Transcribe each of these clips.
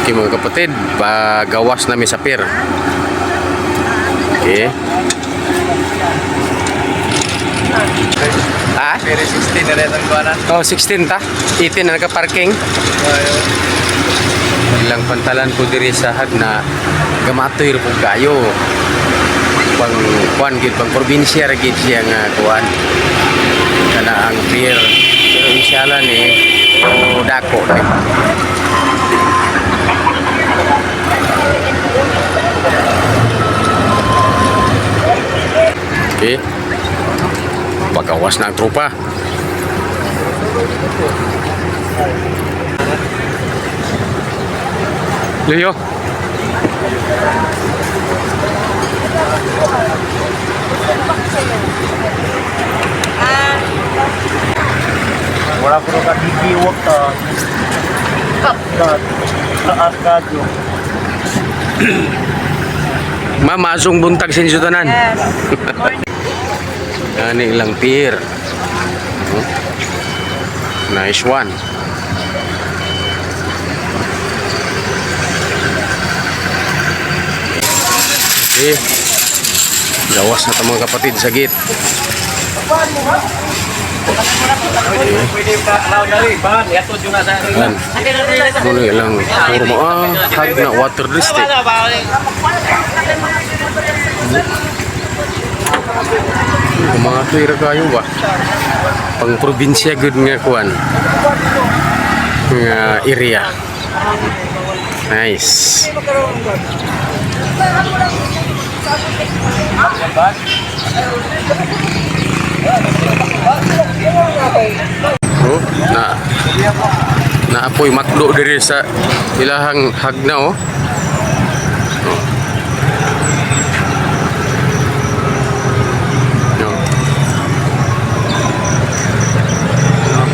Okay mga kapatid, pagawas namin sa pier. Okay. Ah? Pero 16 na rin ang buwanan. Oh, 16 ta. 18 na naka-parking. Ilang pantalan po diri sa Hagna. Gamatoy ro po kayo. Pang kuan gid pang probinsya ra gid siya nga kuan. Kana ang pier. Pero inshallah ni dako ni. Okay. Pagawas na ang tropa. Leo. Wala po ka digiwak ta. Taas kadyo. Mamasong buntag sa inyo tanan. Ani ilang pier. Nice one. Okay. Gawas na ito mga kapatid sa gate. Pwede ka law dari ban yato juga sa Yan. Muna ilang forma. Hagna Water District. Mga tuwira kayo ba? Pang probinsya good nga kuan. Nga area. Nice. Oh, naapoy makdo diri sa ilahang Hagna oh.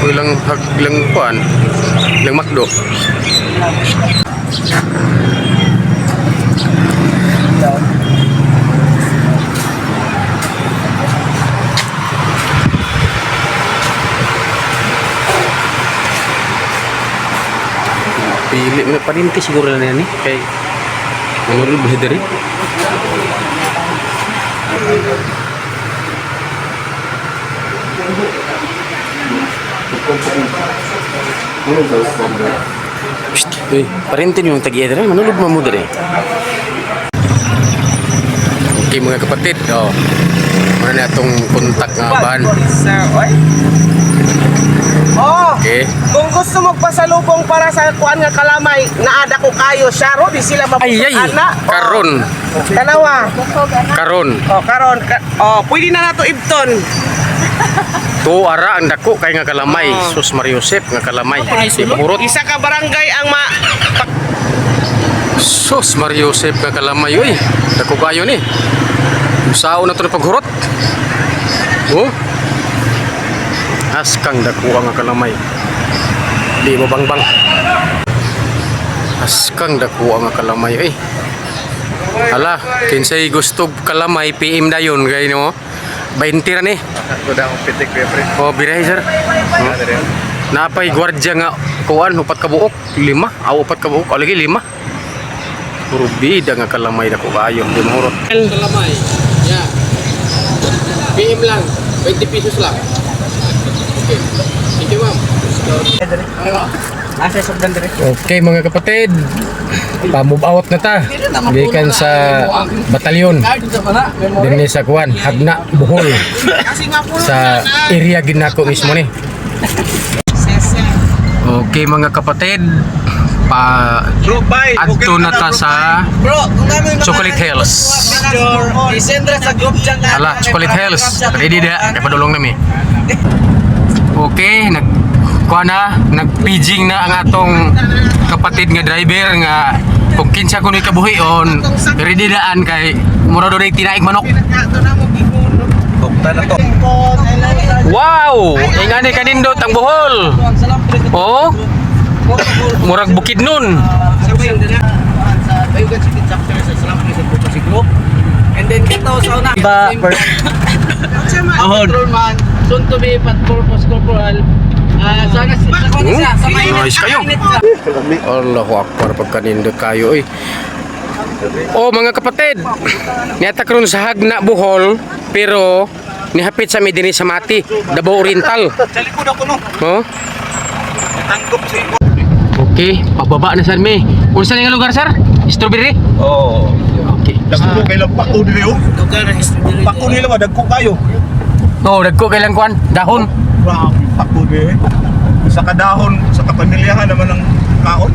Ilang haglang kuan, ilang makdo. Pili mo parinti siguro na yan eh. Kay manulog ba dari? Uy, parintin yung tag-iya dere, manulog mo dere. Okay mga kapatid, oh. Muna na itong kontak nga ban. Oh, Okay. kung gusto mo pasalubong para sa kuan nga kalamay, naada ko kayo, syaro, di sila Ay, ay, ana. karon, Dalawa. karon. Oh, karon. Pwede na nato ibton. To ara ang dako kay nga kalamay, Sus Mariosep nga kalamay. Si Pahurot. Isa ka barangay ang Sus Mariosep nga kalamay, uy. Dako kayo ni. Sao na to na paghurot. Oh. Askang dako nga kalamay. Di mo bangbang. Askang dako nga kalamay, Hala, kinsay gusto kalamay PM dayon kay no. 20 ra ni. Kuda ang pitik pre. Oh, biray sir. Napay gwardiya nga kuan upat ka buok, 5, upat ka buok, lagi 5. Puro bida nga kalamay dako kayo, di mahurot. Kalamay. Yeah. PM lang. 20 pesos lang. Okay. Thank you, ma'am. asa sa bandere. Okay mga kapatid, pa-move out na ta. Gikan sa batalyon. Dinhi sa kuan, Hagna, Bohol. Sa area ginako mismo ni. Okay mga kapatid, adto na ta sa Chocolate Hills. Isendra sa group dyan na. Hala, Chocolate Hills. Ready na, kapadulong nami. Okay, nagpijing na ang atong kapatid nga driver nga kung kinsa kuno'y kabuhion, ready daan kay mura doon tinaig manok. Bukta na to. Wow! Ingani kanindot ang Bohol. Oh, murag bukid nun. And then kito sa una. Ahon. Patrolman, soon to be patrol post corporal. Nice kayo. Allahu Akbar, pagkanindot kayo eh. Oh mga kapatid, niyata karon sa Hagna Bohol, pero nihapit sa Medini sa Mati, Davao Oriental. Sa likod ako no. Oh? Tanggap sa iko. Okay, pababa na sir me. Unsa nga lugar sir? Strawberry? Oo. Okay. Dagko kay lang pako dili oh. Pako nila ba dagko kayo. Oh, dagko kailang kuan, dahon. Wow, pako dili. Sa kadahon, sa kapamilyahan naman ng kaon.